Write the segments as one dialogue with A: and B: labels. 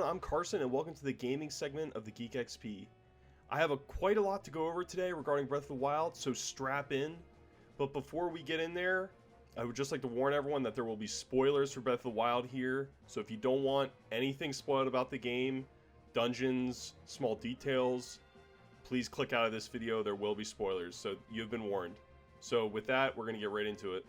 A: I'm Carson and welcome to the gaming segment of the Geek XP. I have quite a lot to go over today regarding Breath of the Wild, so strap in. But before we get in there, I would just like to warn everyone that there will be spoilers for Breath of the Wild here. So if you don't want anything spoiled about the game, dungeons, small details, please click out of this video. There will be spoilers, so you've been warned. So with that, we're going to get right into it.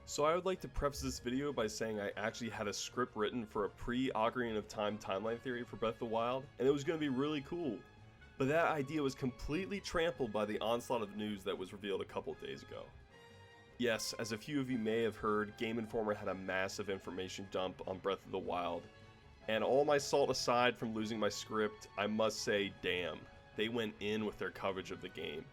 A: So I would like to preface this video by saying I actually had a script written for a pre-Ocarina of Time timeline theory for Breath of the Wild, and it was going to be really cool. But that idea was completely trampled by the onslaught of news that was revealed a couple days ago. Yes, as a few of you may have heard, Game Informer had a massive information dump on Breath of the Wild. And all my salt aside from losing my script, I must say, damn, they went in with their coverage of the game.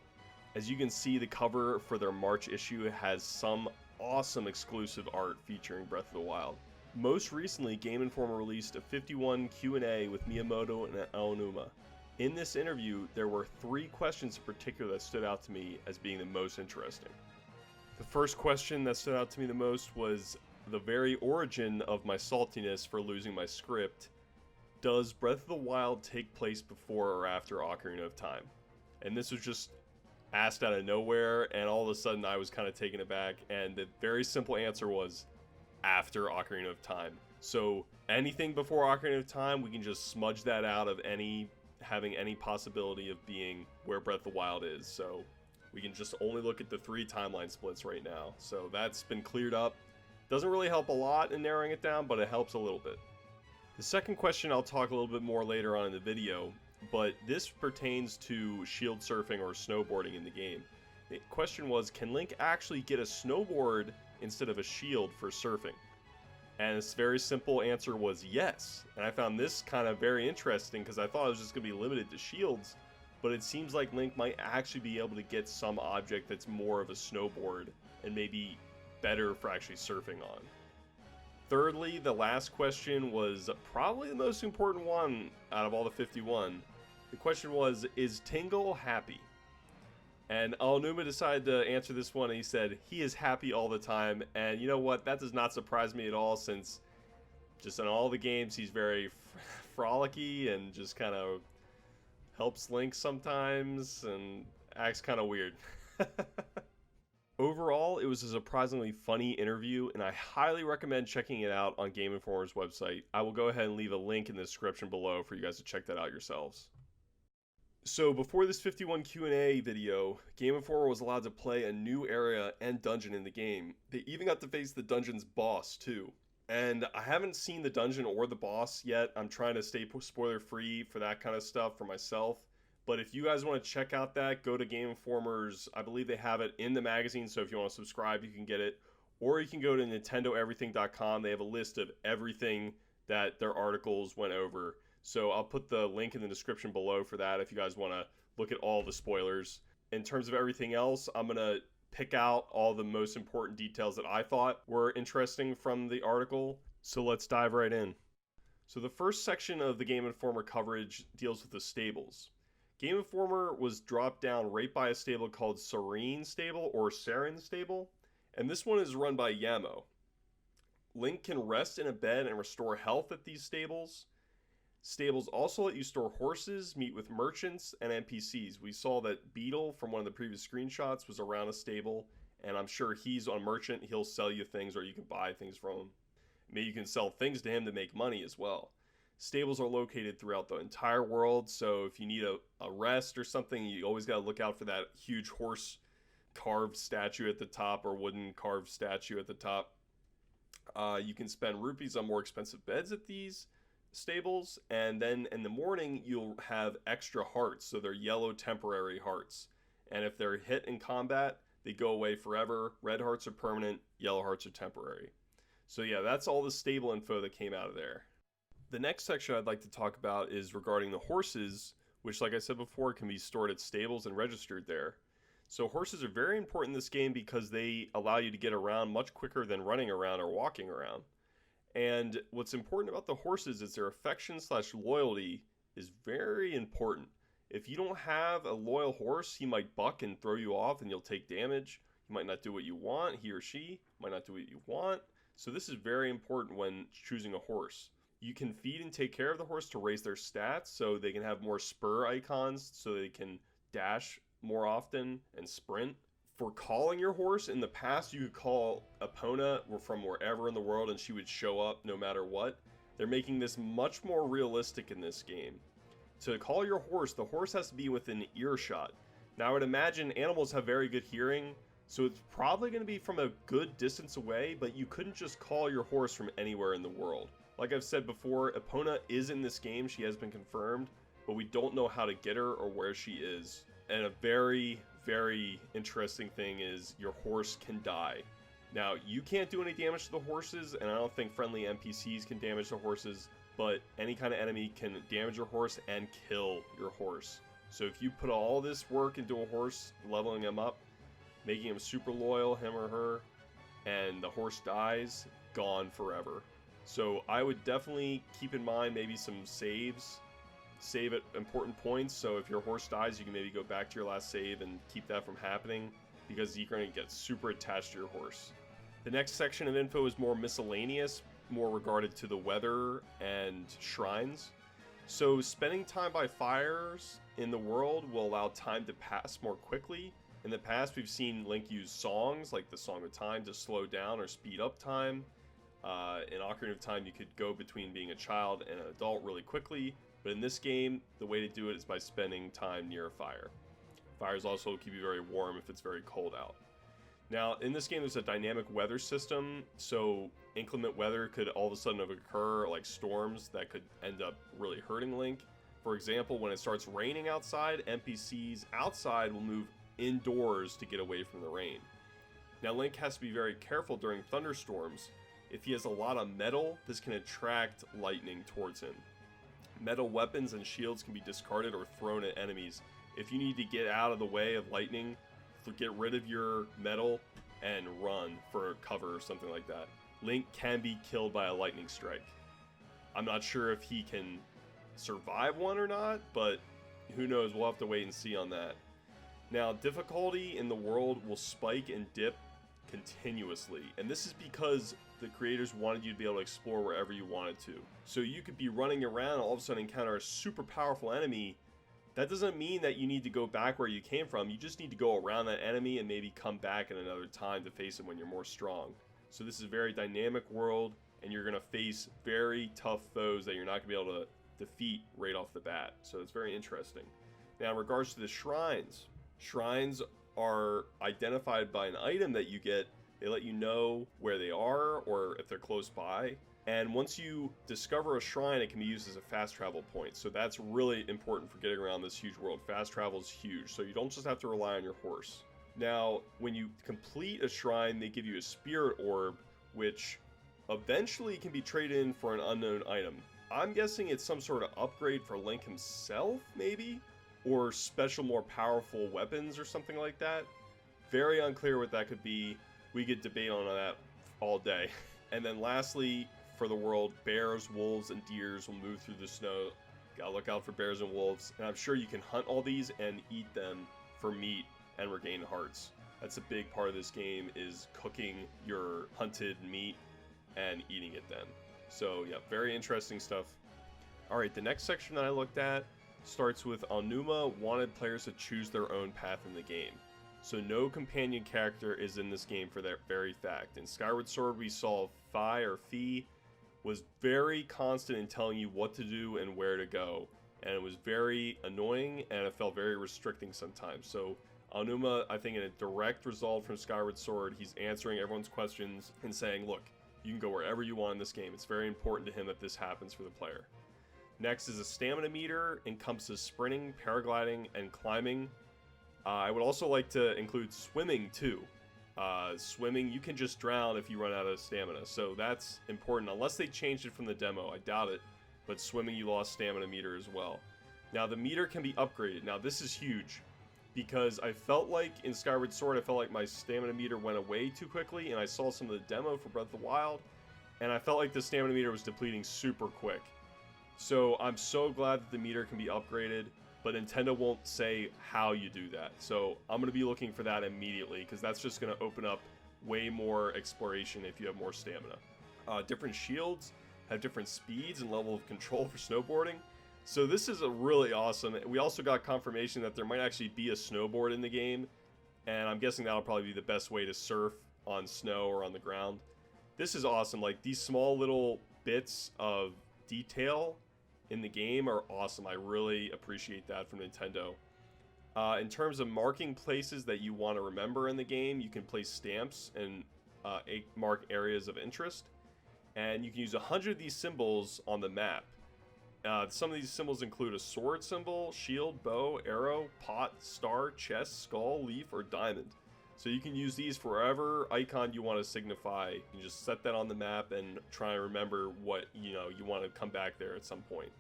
A: As you can see, the cover for their March issue has some awesome exclusive art featuring Breath of the Wild. Most recently, Game Informer released a 51 Q&A with Miyamoto and Aonuma. In this interview, there were 3 questions in particular that stood out to me as being the most interesting. The first question that stood out to me the most was the very origin of my saltiness for losing my script. Does Breath of the Wild take place before or after Ocarina of Time? And this was just asked out of nowhere, and all of a sudden I was kind of taken aback, and the very simple answer was after Ocarina of Time. So anything before Ocarina of Time, we can just smudge that out of having any possibility of being where Breath of the Wild is. So we can just only look at the 3 timeline splits right now. So that's been cleared up. Doesn't really help a lot in narrowing it down, but it helps a little bit. The second question I'll talk a little bit more later on in the video, but this pertains to shield surfing or snowboarding in the game. The question was, can Link actually get a snowboard instead of a shield for surfing? And this very simple answer was yes. And I found this kind of very interesting because I thought it was just going to be limited to shields, but it seems like Link might actually be able to get some object that's more of a snowboard and maybe better for actually surfing on. Thirdly, the last question was probably the most important one out of all the 51. The question was, is Tingle happy? And Aonuma decided to answer this one, and he said he is happy all the time. And you know what? That does not surprise me at all, since just in all the games he's very frolicky and just kind of helps Link sometimes and acts kind of weird. Overall, it was a surprisingly funny interview, and I highly recommend checking it out on Game Informer's website. I will go ahead and leave a link in the description below for you guys to check that out yourselves. So before this 51 Q&A video, Game Informer was allowed to play a new area and dungeon in the game. They even got to face the dungeon's boss too. And I haven't seen the dungeon or the boss yet. I'm trying to stay spoiler free for that kind of stuff for myself. But if you guys want to check out that, go to Game Informer's, I believe they have it in the magazine, so if you want to subscribe, you can get it. Or you can go to nintendoeverything.com. They have a list of everything that their articles went over. So I'll put the link in the description below for that if you guys want to look at all the spoilers. In terms of everything else, I'm going to pick out all the most important details that I thought were interesting from the article. So let's dive right in. So the first section of the Game Informer coverage deals with the stables. Game Informer was dropped down right by a stable called Serene Stable or Saren Stable, and this one is run by Yamo. Link can rest in a bed and restore health at these stables. Stables also let you store horses, meet with merchants, and NPCs. We saw that Beetle from one of the previous screenshots was around a stable, and I'm sure he's a merchant. He'll sell you things or you can buy things from him. Maybe you can sell things to him to make money as well. Stables are located throughout the entire world, so if you need a rest or something, you always got to look out for that huge horse carved statue at the top or wooden carved statue at the top. You can spend rupees on more expensive beds at these stables, and then in the morning you'll have extra hearts, so they're yellow temporary hearts. And if they're hit in combat, they go away forever. Red hearts are permanent, yellow hearts are temporary. So yeah, that's all the stable info that came out of there. The next section I'd like to talk about is regarding the horses, which, like I said before, can be stored at stables and registered there. So horses are very important in this game because they allow you to get around much quicker than running around or walking around. And what's important about the horses is their affection/loyalty is very important. If you don't have a loyal horse, he might buck and throw you off and you'll take damage. He might not do what you want. He or she might not do what you want. So this is very important when choosing a horse. You can feed and take care of the horse to raise their stats so they can have more spur icons so they can dash more often and sprint. For calling your horse, in the past you could call Epona from wherever in the world and she would show up no matter what. They're making this much more realistic in this game. To call your horse, the horse has to be within earshot. Now I would imagine animals have very good hearing, so it's probably going to be from a good distance away, but you couldn't just call your horse from anywhere in the world. Like I've said before, Epona is in this game, she has been confirmed, but we don't know how to get her or where she is. And a very, very interesting thing is your horse can die. Now, you can't do any damage to the horses, and I don't think friendly NPCs can damage the horses, but any kind of enemy can damage your horse and kill your horse. So if you put all this work into a horse, leveling him up, making him super loyal, him or her, and the horse dies, gone forever. So I would definitely keep in mind maybe some saves. Save at important points, so if your horse dies, you can maybe go back to your last save and keep that from happening, because you're going to get super attached to your horse. The next section of info is more miscellaneous, more regarded to the weather and shrines. So spending time by fires in the world will allow time to pass more quickly. In the past, we've seen Link use songs, like the Song of Time, to slow down or speed up time. In Ocarina of Time, you could go between being a child and an adult really quickly, but in this game, the way to do it is by spending time near a fire. Fires also keep you very warm if it's very cold out. Now, in this game, there's a dynamic weather system, so inclement weather could all of a sudden occur, like storms that could end up really hurting Link. For example, when it starts raining outside, NPCs outside will move indoors to get away from the rain. Now, Link has to be very careful during thunderstorms. If he has a lot of metal, this can attract lightning towards him. Metal weapons and shields can be discarded or thrown at enemies. If you need to get out of the way of lightning, get rid of your metal and run for cover or something like that. Link can be killed by a lightning strike. I'm not sure if he can survive one or not, but who knows, we'll have to wait and see on that. Now, difficulty in the world will spike and dip continuously, and this is because the creators wanted you to be able to explore wherever you wanted to. So you could be running around and all of a sudden encounter a super powerful enemy. That doesn't mean that you need to go back where you came from. You just need to go around that enemy and maybe come back at another time to face him when you're more strong. So this is a very dynamic world, and you're going to face very tough foes that you're not going to be able to defeat right off the bat. So it's very interesting. Now, in regards to the shrines, shrines are identified by an item that you get. They let you know where they are or if they're close by. And once you discover a shrine, it can be used as a fast travel point. So that's really important for getting around this huge world. Fast travel is huge, so you don't just have to rely on your horse. Now, when you complete a shrine, they give you a spirit orb, which eventually can be traded in for an unknown item. I'm guessing it's some sort of upgrade for Link himself, maybe? Or special, more powerful weapons or something like that. Very unclear what that could be. We could debate on that all day. And then lastly, for the world, bears, wolves, and deers will move through the snow. Gotta look out for bears and wolves. And I'm sure you can hunt all these and eat them for meat and regain hearts. That's a big part of this game, is cooking your hunted meat and eating it then. So yeah, very interesting stuff. Alright, the next section that I looked at starts with Aonuma wanted players to choose their own path in the game. So no companion character is in this game for that very fact. In Skyward Sword, we saw Fi or Fi was very constant in telling you what to do and where to go. And it was very annoying, and it felt very restricting sometimes. So Aonuma, I think in a direct result from Skyward Sword, he's answering everyone's questions and saying, look, you can go wherever you want in this game. It's very important to him that this happens for the player. Next is a stamina meter, encompasses sprinting, paragliding, and climbing. I would also like to include swimming too. Swimming, you can just drown if you run out of stamina, so that's important, unless they changed it from the demo. I doubt it, but swimming, you lost stamina meter as well. Now the meter can be upgraded. Now this is huge, because I felt like in Skyward Sword, I felt like my stamina meter went away too quickly, and I saw some of the demo for Breath of the Wild, and I felt like the stamina meter was depleting super quick. So I'm so glad that the meter can be upgraded, but Nintendo won't say how you do that. So I'm going to be looking for that immediately, because that's just going to open up way more exploration if you have more stamina. Different shields. have different speeds and level of control for snowboarding. So this is a really awesome. We also got confirmation that there might actually be a snowboard in the game, and I'm guessing that'll probably be the best way to surf on snow or on the ground. This is awesome. Like, these small little bits of detail in the game are awesome. I really appreciate that from Nintendo. In terms of marking places that you want to remember in the game, you can place stamps and mark areas of interest, and you can use 100 of these symbols on the map. Some of these symbols include a sword symbol, shield, bow, arrow, pot, star, chest, skull, leaf, or diamond. So you can use these for whatever icon you want to signify. You can just set that on the map and try and remember what you want to come back there at some point.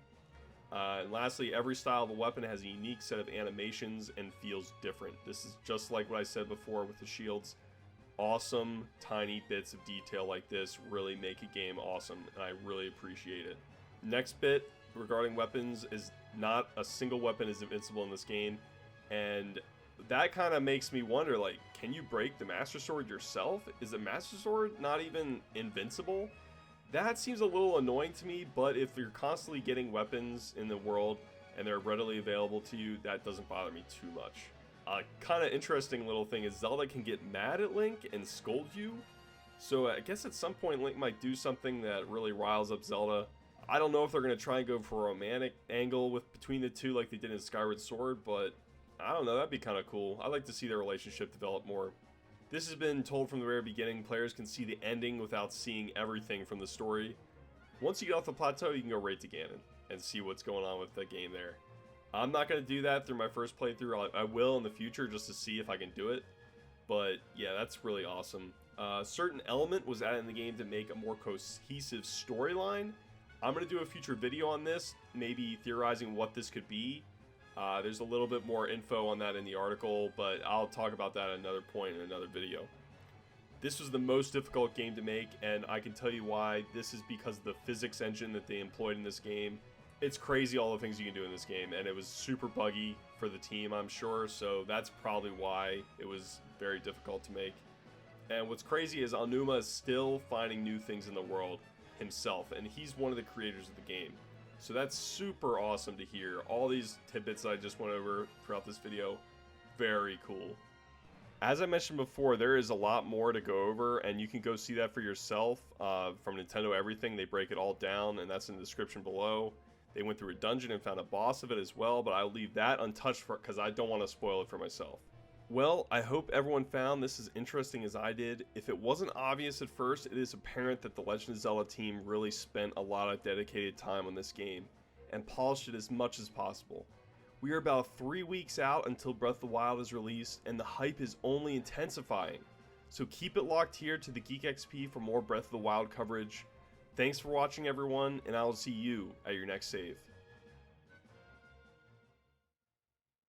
A: And lastly, every style of a weapon has a unique set of animations and feels different. This is just like what I said before with the shields. Awesome tiny bits of detail like this really make a game awesome, and I really appreciate it. Next bit regarding weapons is not a single weapon is invincible in this game, and that kind of makes me wonder, like, can you break the Master Sword yourself? Is the Master Sword not even invincible? That seems a little annoying to me, but if you're constantly getting weapons in the world and they're readily available to you, that doesn't bother me too much. A kind of interesting little thing is Zelda can get mad at Link and scold you. So I guess at some point Link might do something that really riles up Zelda. I don't know if they're going to try and go for a romantic angle between the two like they did in Skyward Sword, but I don't know, that'd be kind of cool. I'd like to see their relationship develop more. This has been told from the very beginning. Players can see the ending without seeing everything from the story. Once you get off the plateau, you can go right to Ganon and see what's going on with the game there. I'm not going to do that through my first playthrough. I will in the future just to see if I can do it. But yeah, that's really awesome. A certain element was added in the game to make a more cohesive storyline. I'm going to do a future video on this, maybe theorizing what this could be. There's a little bit more info on that in the article, but I'll talk about that at another point in another video. This was the most difficult game to make, and I can tell you why. This is because of the physics engine that they employed in this game. It's crazy all the things you can do in this game, and it was super buggy for the team, I'm sure, so that's probably why it was very difficult to make. And what's crazy is Aonuma is still finding new things in the world himself, and he's one of the creators of the game. So that's super awesome to hear. All these tidbits that I just went over throughout this video, very cool. As I mentioned before, there is a lot more to go over, and you can go see that for yourself from Nintendo Everything. They break it all down, and that's in the description below. They went through a dungeon and found a boss of it as well, but I'll leave that untouched because I don't want to spoil it for myself. Well, I hope everyone found this as interesting as I did. If it wasn't obvious at first, it is apparent that the Legend of Zelda team really spent a lot of dedicated time on this game and polished it as much as possible. We are about 3 weeks out until Breath of the Wild is released, and the hype is only intensifying. So keep it locked here to the Geek XP for more Breath of the Wild coverage. Thanks for watching, everyone, and I will see you at your next save.